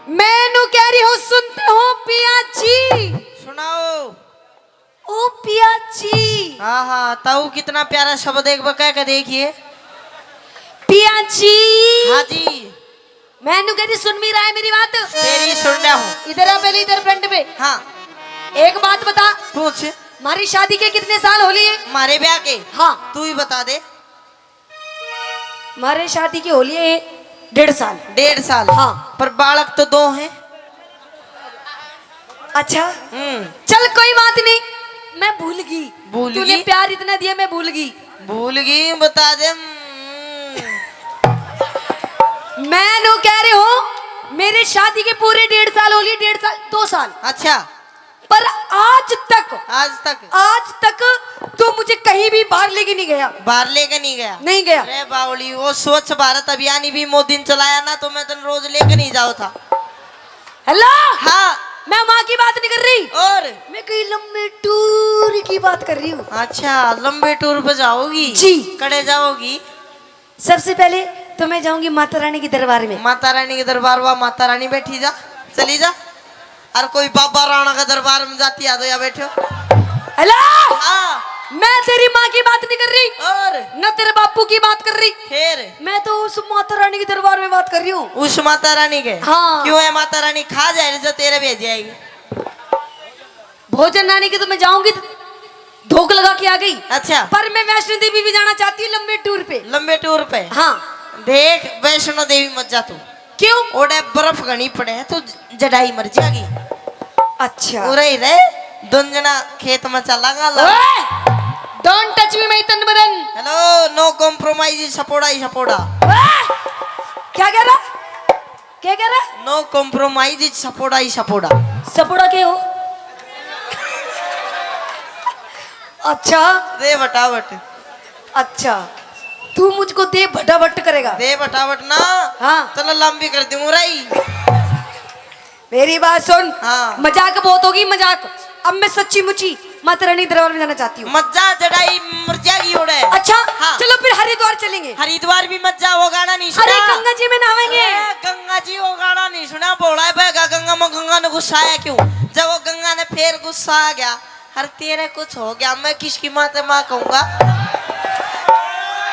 मैनू कह रही हूँ सुनते हो पिया जी। सुनाओ। ओ पिया जी। हाँ हाँ, ताऊ कितना प्यारा शब्द एक बार कह के देखिए। पिया जी। हाँ जी। मैनू कह रही सुन भी रहा है मेरी बात? तेरी सुन रहा हूँ। इधर आ पहले, इधर फ्रंट पे। हाँ एक बात बता, पूछ। हमारी शादी के कितने साल हो लिए? हमारे ब्याह के? हाँ तू ही बता दे। हमारे शादी के हो लिए 1.5 साल। 1.5 साल? हाँ। पर बालक तो 2 हैं। अच्छा चल कोई बात नहीं, मैं भूल गई। भूल तूने गई? प्यार इतना दिया मैं भूल गई। भूल गई? बता दे। मैं नो कह रही हूँ मेरी शादी के पूरे 1.5 साल हो लिए। 1.5 साल 2 साल। अच्छा। पर आज तक आज तक तू मुझे कहीं भी बाहर लेके नहीं गया। बाहर लेके नहीं गया? नहीं गया। अरे बावली, वो स्वच्छ भारत अभियान भी मोदी ने चलाया ना, तो मैं तो रोज लेके नहीं जाओ था। हेलो। हाँ। मैं वहाँ की बात नहीं कर रही, और मैं कहीं लंबे टूर की बात कर रही हूँ। अच्छा, लंबे टूर पे जाओगी? जी। कड़े जाओगी? सबसे पहले तो मैं जाऊंगी माता रानी के दरबार में। माता रानी के दरबार? वहाँ माता रानी बैठी जा, चली जा। और कोई बाबा राणा का दरबार में जाती है तो या बैठो। हेलो। हाँ। मैं तेरी माँ की बात नहीं कर रही और न तेरे बापू की बात कर रही, फिर मैं तो उस माता रानी के दरबार में बात कर रही हूँ। उस माता रानी के? हाँ। क्यों है? माता रानी खा जाए जो तेरे भेज जाएगी। भोजन रानी के तो मैं जाऊंगी, धोख लगा के आ गई। अच्छा। पर मैं वैष्णो देवी भी जाना चाहती हूँ लंबे टूर पे। लंबे टूर पे? हाँ। देख, वैष्णो देवी मत जा तू। क्यों? ओडे बर्फ घनी पड़े है, तू जडाई मर जाएगी। अच्छा। उरे ही रहे, दुंजना खेत में चलागा। डोंट टच मी माय तन बदन। हेलो, नो कॉम्प्रोमाइज, सपोड़ा ही सपोड़ा। क्या कह रहा? क्या कह रहा? नो कॉम्प्रोमाइज, सपोड़ा ही सपोड़ा। सपोड़ा के हो? अच्छा। दे बटावट। अच्छा, तू मुझको दे भटाभट करेगा? दे बटावट ना। हाँ। चलो लंबी कर दूंगा रही। मेरी बात सुन। हाँ। मजाक बहुत होगी मजाक। अब मैं सच्ची मुची माता रानी दरबार में जाना चाहती हूँ। मत जा, जडाई मर जाएगी ओडे। अच्छा। हाँ। चलो फिर हरिद्वार चलेंगे। हरिद्वार भी मत जा, वो गाना नहीं सुना? अरे गंगा जी में नहाएंगे। अरे गंगा जी, वो गाना नहीं सुना? बोला है बेगा गंगा में। गंगा ने गुस्सा आया क्यों? जब वो गंगा ने फिर गुस्सा आ गया, हर तेरे कुछ हो गया, मैं किसकी माँ ते माँ कहूंगा?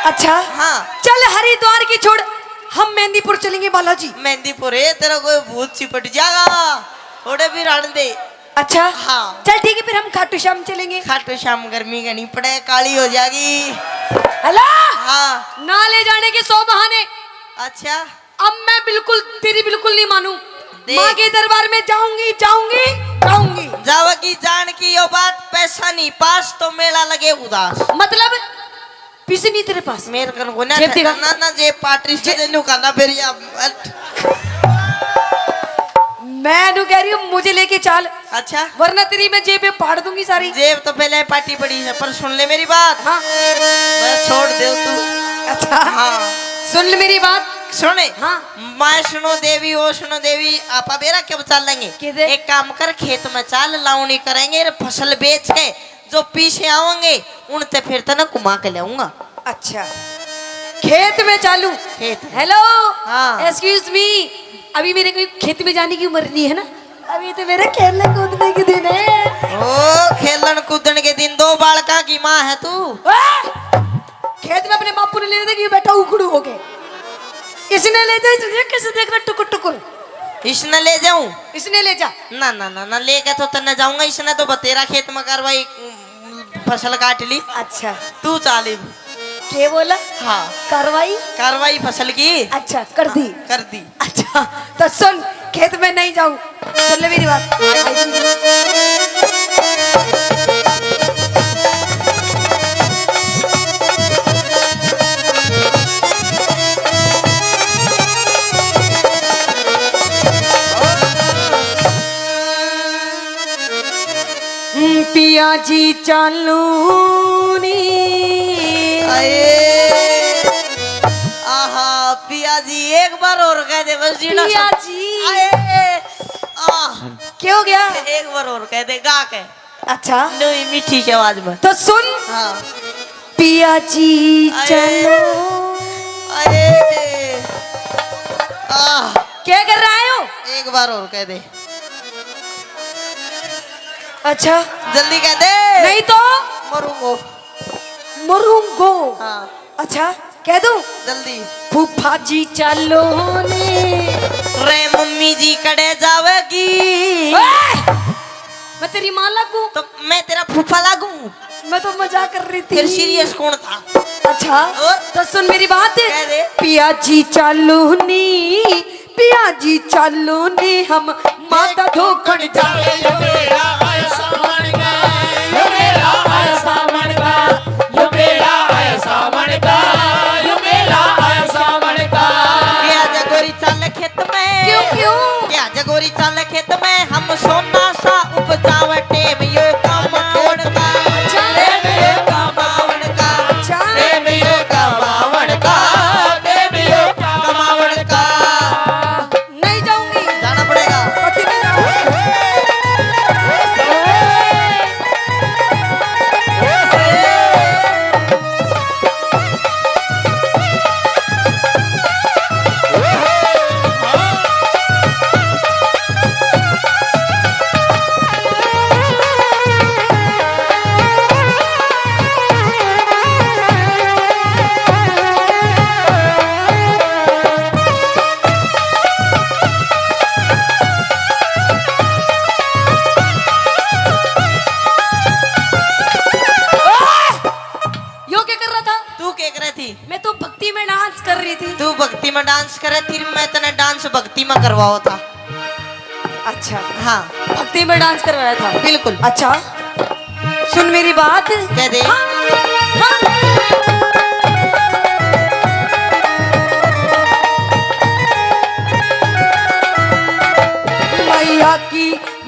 अच्छा। हाँ। चल हरिद्वार की छोड़, हम मेहंदीपुर चलेंगे बालाजी। मेहंदीपुर है? तेरा कोई भूत चिपट जाएगा, थोड़े भी रान दे। अच्छा। हाँ। चल ठीक है, फिर हम खाटू श्याम चलेंगे। खाटू श्याम गर्मी का नहीं पड़े, काली हो जाएगी। हेलो। हाँ। ना ले जाने के 100 बहाने। अच्छा। अब मैं बिल्कुल तेरी बिल्कुल नहीं मानू। देख। माँ के दरबार में जाऊंगी जाऊंगी जाऊंगी। जावगी जान की यो बात, पैसा नहीं पास तो मेला लगे उदास। मतलब पैसे नहीं तेरे पास? मेरे कन को ना जेब दिखा। ना ना जे पार्टी से देनु करना फिर या। मैं नु कह रही हूँ मुझे लेके चल। अच्छा। वरना तेरी मैं जेब में फाड़ दूंगी सारी। जेब तो पहले पार्टी पड़ी है, पर सुन ले मेरी बात। हाँ। मैं छोड़ दे तू। अच्छा। हाँ। सुन ले मेरी बात। सुने। हाँ। वैष्णो देवी, वैष्णो देवी आपा बेरा कब चल लेंगे? किधर? एक काम कर, खेत में चाल लावनी करेंगे, फसल बेच के जो पीछे आवेंगे उनसे फिर तो ना घुमा के लाऊंगा। अच्छा, खेत में चालू? खेत। हेलो। हाँ। एक्सक्यूज मी, अभी मेरे को खेत में जाने की उम्र नहीं है ना, अभी तो मेरे खेलने कूदने के दिन है। ओ खेलन कूदन के दिन, 2 बालका की माँ है तू। खेत में अपने बापू ने ले देखी बैठा उखड़ू हो गए। इसने ले जा, इसने कैसे देख रहा टुकुर टुकुर। इसने ले जाऊं? इसने ले जा। ना ना ना ना, लेके तो तन्ने जाऊंगा। इसने तो बतेरा खेत में करवाई, फसल काट ली। अच्छा। तू चाली। क्या बोला? हाँ। कार्रवाई? कार्रवाई फसल की। अच्छा कर दी। कर दी। अच्छा तो सुन, खेत में नहीं जाऊं। सुन ले मेरी बात। पिया जी चालू आहा पिया जी, एक बार और कह दे बस। पिया जी। क्या हो गया? एक बार और कह दे गा के। अच्छा। नहीं, मीठी की आवाज में। तो सुन। हाँ। पिया जी चलो। अरे क्या कर रहा है हो? एक बार और कह दे। अच्छा जल्दी कह दे। नहीं तो मरूंगो। मरूंगो। हाँ अच्छा कह दूं? जल्दी। फूफा जी चलो ने। रे मम्मी जी कड़े जावेगी। मैं तेरी माँ लगूं? तो मैं तेरा फूफा लागू? मैं तो मजाक कर रही थी। फिर सीरियस कौन था? अच्छा और? तो सुन मेरी बात। कह दे। पिया जी चालू नी, पिया जी चालू नी, हम माता धोखड़ जावे। यो मेरा आया सावन का, यो मेरा आया सावन का, यो मेरा आया सावन का, यो मेरा आया सावन का। क्या जगोरी चाल खेत में? क्यों क्यों? क्या जगोरी चाल खेत में, हम सोना सा उपजावे टेम यो कमावन का। टेम यो कमावन का। अच्छा टेम यो कमावन का, टेम यो कमावन का। नहीं जाऊंगी। जाना पड़ेगा। पति में जाऊंगी। यो क्या कर रहा था? तू क्या कर रही थी? मैं तो भक्ति में डांस कर रही थी। तू भक्ति में डांस करे थी, मैं तने डांस भक्ति में करवाओ था। अच्छा हाँ भक्ति में डांस करवाया था। बिल्कुल। अच्छा सुन मेरी बात। कह दे। हाँ, हाँ।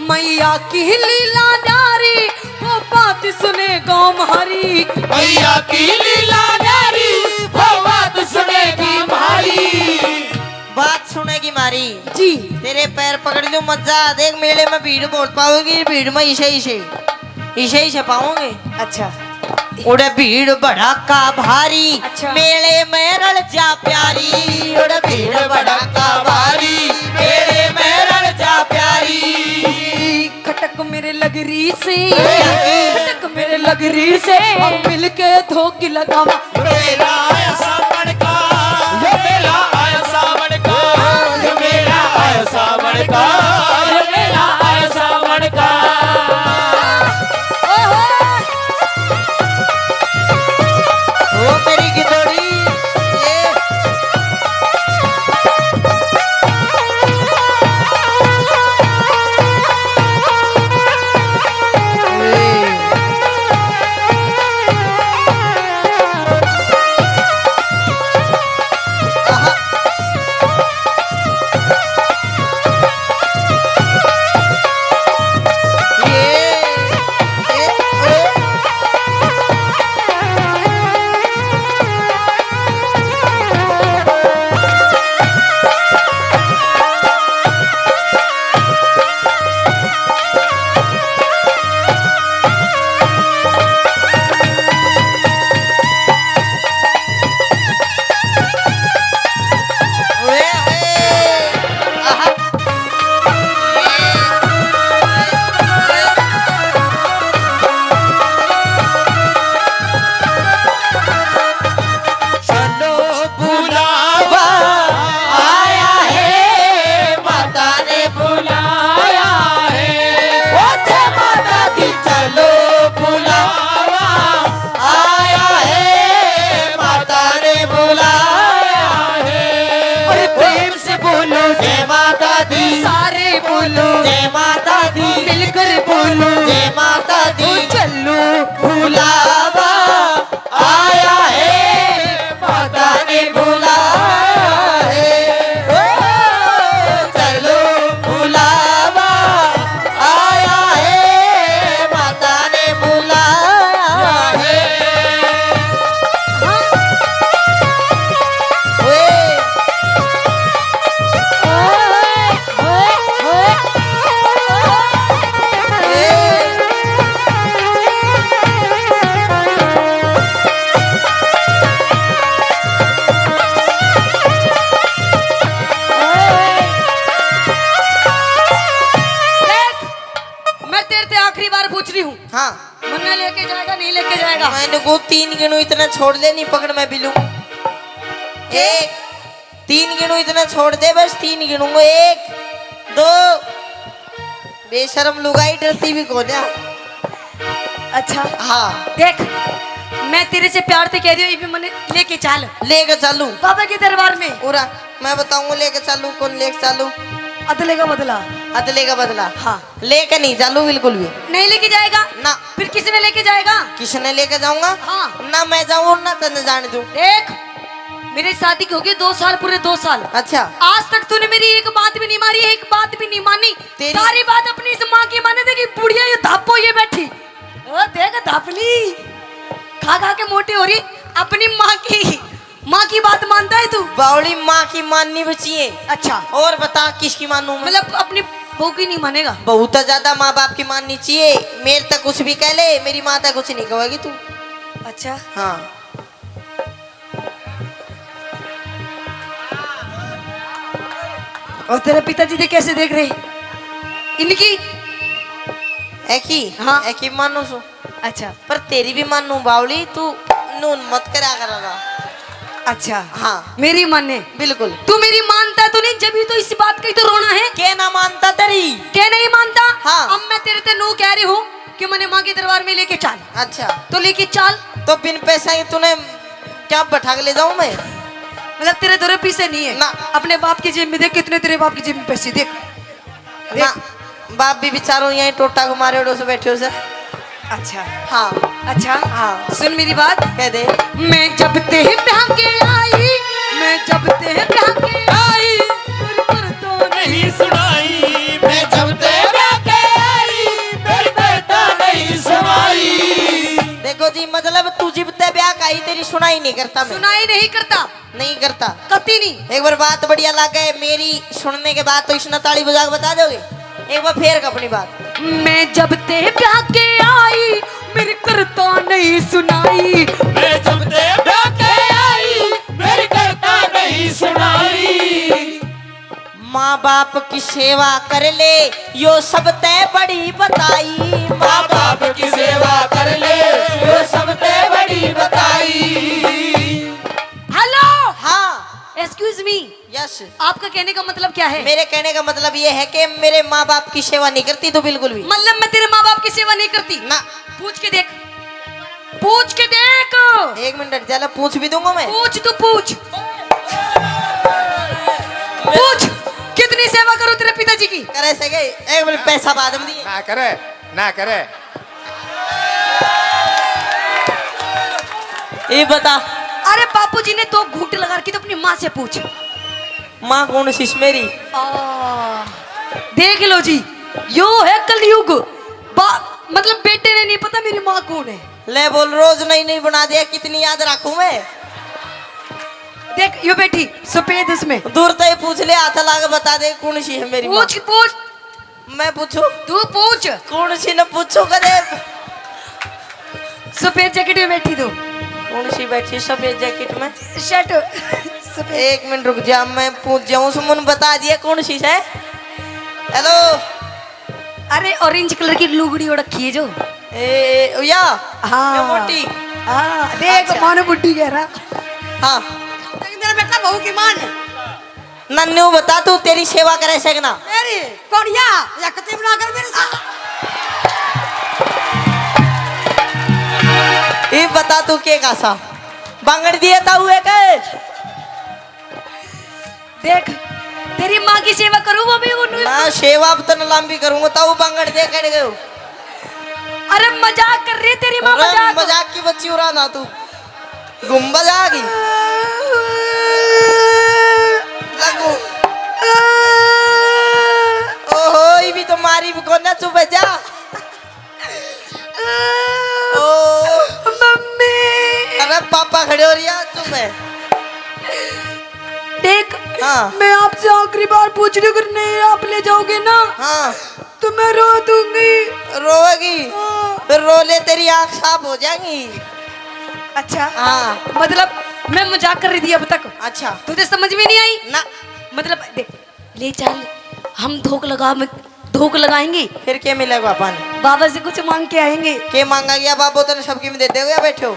मैया की लीला नारी, वो बात सुने गाँव हमारी। मैया की लीला नारी, वो बात सुनेगी हमारी। बात सुनेगी मारी। जी तेरे पैर पकड़ लो मजा। देख मेले में भीड़ बहुत पाओगी, भीड़ में इसे पाओगे। अच्छा उड़े भीड़ भड़ाका भारी। अच्छा। मेले में रल जा प्यारी। उड़े भीड़ भड़ाका भारी, मेले में रल जा प्यारी। खटक मेरे लगरी से, खटक मेरे लगरी से, हम मिलके धोखी लगावा। यो मेरा आया सावन का, यो मेरा आया सावन का, यो मेरा आया सावन का, यो मेरा आया सावन का। ओ मेरी गिदोड़ी ये। पूछ रही हूँ, हाँ मुन्ना लेके जाएगा नहीं लेके जाएगा? मैंने को 3 गिनू इतना छोड़ दे, नहीं पकड़ मैं भी लूं। 1 3 गिनू इतना छोड़ दे, बस 3 गिनूंगा। 1 2 बेशरम लुगाई, डरती भी कौन है? अच्छा हाँ देख, मैं तेरे से प्यार से कह रही हूँ, ये भी मैंने लेके चल लेके चलूं बाबा के दरबार में। पूरा मैं बताऊंगा लेके चलूं, कौन लेके चलूं? अदले का बदला। अदले का बदला। हाँ। लेके नहीं चलूं बिल्कुल भी नहीं लेके जाएगा ना। फिर किसने लेके जाएगा? किसने लेके जाऊंगा? हाँ। ना मैं जाऊं ना तने जाने दूं। देख, मेरी शादी की हो गई 2 साल, पूरे 2 साल। अच्छा आज तक तूने मेरी एक बात भी नहीं मारी, एक बात भी नहीं मानी। तेरी- सारी बात अपनी इस माँ की माने थे कि बुढ़िया ये धापो ये बैठी। ओ देख धापली, खा खा के मोटी हो रही। अपनी माँ की बात मानता है तू? बावली माँ की माननी बची है। अच्छा, और बता किसकी मानूं मैं? मतलब अपनी बहू की नहीं मानेगा? बहुत ज्यादा माँ बाप की माननी चाहिए। मेरे तक कुछ भी कह ले, मेरी माँ तक कुछ नहीं कहेगी तू। अच्छा हाँ और तेरे पिताजी ने कैसे देख रहे इनकी? एक ही हाँ। एक ही मानू सु, अच्छा पर तेरी भी मानू बावली, तू नून मत करा करा। अच्छा हाँ मेरी माने? बिल्कुल। तू मेरी मानता तो नहीं, जब भी तो इस बात का ही तो रोना है। के ना मानता तेरी? क्या नहीं मानता? हाँ। अब मैं तेरे से नू कह रही हूँ कि मैंने माँ के दरबार में लेके चल, अच्छा तो लेके चल। तो बिन पैसा ही तूने क्या बैठा के ले जाऊं मैं? मतलब तेरे दो पैसे नहीं है ना। अपने बाप की जेब में देख, कितने तेरे बाप की जेब में पैसे देख। ना बाप भी बेचारो यहीं टोटा को मारे उड़ो से बैठे हो सर। अच्छा हाँ अच्छा हाँ। सुन मेरी बात। कह दे। मैं जब ते ब्याह के आई, मैं जब ते ब्याह के आई, फिर तो नहीं सुनाई, मैं जब तेरा के आई, फिर करता नहीं सुनाई। देखो जी, मतलब तू जिबते ब्याह का ही तेरी सुनाई नहीं करता मैं। सुनाई नहीं करता, नहीं करता कती नहीं। एक बार बात बढ़िया लगे मेरी सुनने के बाद तो इसने ताली बजा के बता दोगे? एक बार फेर अपनी बात। मैं जब ते ब्याह के आई, मेरी करता नहीं सुनाई। मैं जब तेरा के आई, फिर करता नहीं सुनाई। माँ बाप की सेवा कर ले, यो सब तय बड़ी बताई। माँ बाप की सेवा कर ले, वो सब ते बड़ी बताई। हेलो, हाँ एक्सक्यूज मी, यस। आपका कहने का मतलब क्या है? मेरे कहने का मतलब ये है कि मेरे माँ बाप की सेवा नहीं करती तो बिल्कुल भी मतलब मैं तेरे माँ बाप की सेवा नहीं करती? ना। पूछ के देख, पूछ के देख। 1 मिनट चलो पूछ भी दूंगा मैं। पूछ तू पूछ, पूछ कितनी सेवा करूं तेरे पिताजी की? करे सके 1 मिनट पैसा बाद में दिए। ना करे, ना करे। ये बता, अरे बापूजी ने 2 घूंटे लगा रखी, तो अपनी माँ से पूछ। माँ कौन सी मेरी? देख लो जी, यो है कलयुग। मतलब बेटे ने नहीं पता मेरी माँ कौन है। ले बोल, रोज नई नई बना दिया, कितनी याद रखूं मैं? देख यो बेटी सफेद इसमें। दूर तो ही पूछ ले, हाथ लाके बता दे कौन सी है मेरी माँ। पूछ पूछ, मैं पूछू? तू पूछ। कौन सी न पूछो करे। सफेद जैकेट में बैठी तू, कौन सी बैठी सफेद जैकेट में? शर्ट सफेद। 1 मिनट रुक जा, मैं पूछ जाऊं। सुमन बता दिया कौन सी है? हेलो। अरे ऑरेंज कलर की लुगड़ी ओढ़ रखी है जो। या हाँ ये मोटी। हाँ देख, अच्छा। मानो बुड्ढी कह रहा। हाँ मेरा बेटा बहू की मान है नन्नू, बता तू तेरी सेवा करे सकना? मेरी कौड़िया या कते बना कर मेरे साथ। ये बता तू के कासा बांगड़ दिए था हुए के? देख तेरी माँ की सेवा करूँ वो भी उन्हें। ना सेवा अब तो न लंबी करूंगा, ताऊ बांगड़ दे कर गए। अरे मजाक कर रही तेरी माँ, मजाक। मजाक की बच्ची उड़ा ना तू, गुम्बद आ गई लगू। ओहो, ये भी तुम्हारी कोना चुप है जा। ओ मम्मी अरे पापा खड़े हो रही है, चुप है। देख, हाँ मैं आपसे आखिरी बार पूछ रही हूँ, अगर नहीं आप ले जाओगे ना हाँ तो मैं रो दूंगी। रोएगी? हाँ। फिर रो ले, तेरी आँख साफ हो जाएंगी। अच्छा हाँ मतलब मैं मजाक कर रही थी अब तक, अच्छा। तुझे समझ में नहीं आई ना मतलब? देख ले चल, हम भूख लगाएंगे, फिर क्या मिलेगा अपन? बाबा से कुछ मांग के आएंगे। के मांगा गया बाबू तेने सबकी में देते हो या बैठे हो?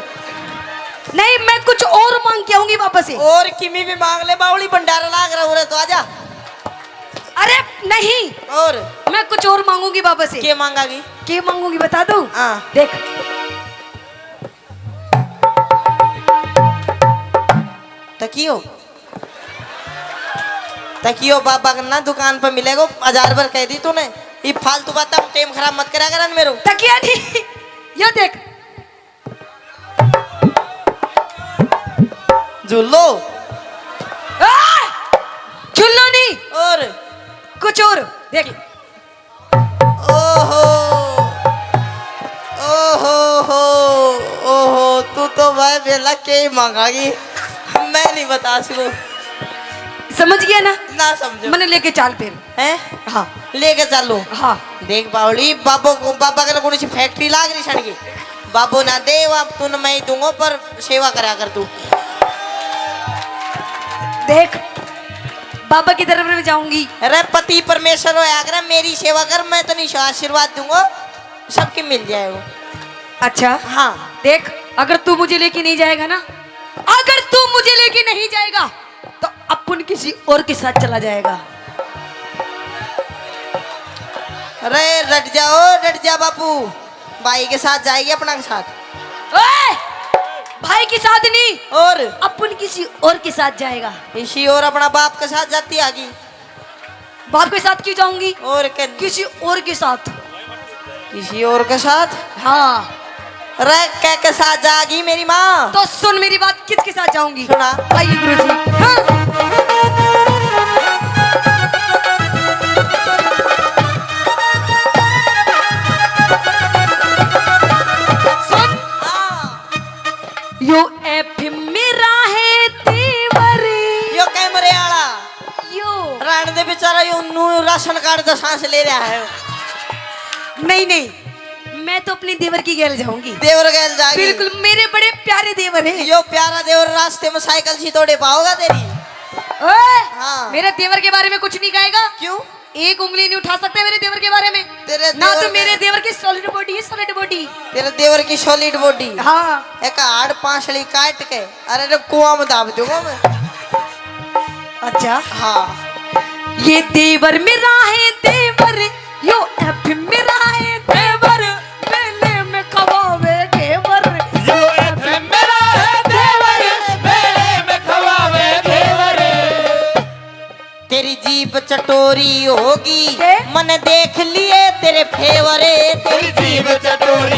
नहीं, मैं कुछ और मांग के आऊंगी बाबा से। और किमी भी मांग ले, बावली भंडारा लाग रहा हो तो आजा। अरे नहीं, और मैं कुछ और मांगूंगी बाबा से। के मांगागी? क्या मांगूंगी बता दूं? हाँ देख, तकियो तकियो बाबा का ना दुकान पर मिलेगा, 1000 बार कह दी तूने। ये फालतू बात टाइम खराब मत करा कर मेरो। तकिया नहीं, ये देख, झूलो। चुल्लो नहीं, और कुछ और देख। ओहो ओहो हो ओहो, तू तो भाई बेला के ही मांगागी, मैं नहीं बता सकूं। समझ गया ना? ना समझो। मैंने लेके चाल फिर। हैं? हाँ लेके चलो। हाँ, देख बावली, बाबा का कौन सी फैक्ट्री लाग रही छड़ की? बाबू ना दे, अब तू न मैं ही दूंगा, पर सेवा करा कर तू। देख, बाबा की तरफ में जाऊंगी। अरे पति परमेश्वर होया कर, मेरी सेवा कर, मैं तो नहीं आशीर्वाद दूंगा, सबके मिल जाएगा। अच्छा हाँ देख, अगर तू मुझे लेके नहीं जाएगा ना, अगर तू मुझे लेके नहीं जाएगा तो अपन किसी और के साथ चला जाएगा। अरे डट जा बापू, भाई के साथ जाएगी, अपना के साथ। ओए! भाई के साथ नहीं, और अपन किसी और के साथ जाएगा। इसी और अपना बाप के साथ जाती आगी। बाप के साथ क्यों जाऊंगी? और किसी और के साथ। किसी और के साथ? हाँ, अरे क्या के साथ जाएगी मेरी माँ? तो सुन मेरी बात, किसके साथ जाऊंगी? सुना। आइए गुरुजी। हाँ। सुन, यो एफ मेरा है तेवरी, यो कैमरे आला यो रान दे बेचारा, यो नू राशन कार्ड तो सांस ले रहा है। नहीं नहीं, मैं तो अपने देवर की गैल जाऊंगी। देवर गैल जाएगी? बिल्कुल, मेरे बड़े प्यारे देवर हैं। यो प्यारा देवर रास्ते में साइकिल सी तोड़े पाओगा तेरी? ओए! हाँ। मेरे देवर के बारे में कुछ नहीं कहेगा। क्यों? एक उंगली नहीं उठा सकते मेरे देवर के बारे में। तेरे ना देवर तो मेरे में- देवर की सॉलिड बॉडी है, सॉलिड बॉडी। तेरे देवर की सॉलिड बॉडी। हाँ, एक हाड़ पांचड़ी काट के, अरे रे कुआं में दाब दूंगा मैं। अच्छा। हाँ ये देवर मेरा है देवर, यो एफ मेरा है देवर, मेले में कबावे घेवर। यो एफ मेरा है देवर, मेले में खवावे देवर। तेरी जीभ चटोरी होगी, के? मन देख लिए तेरे फेवरे। तेरी जीभ चटोरी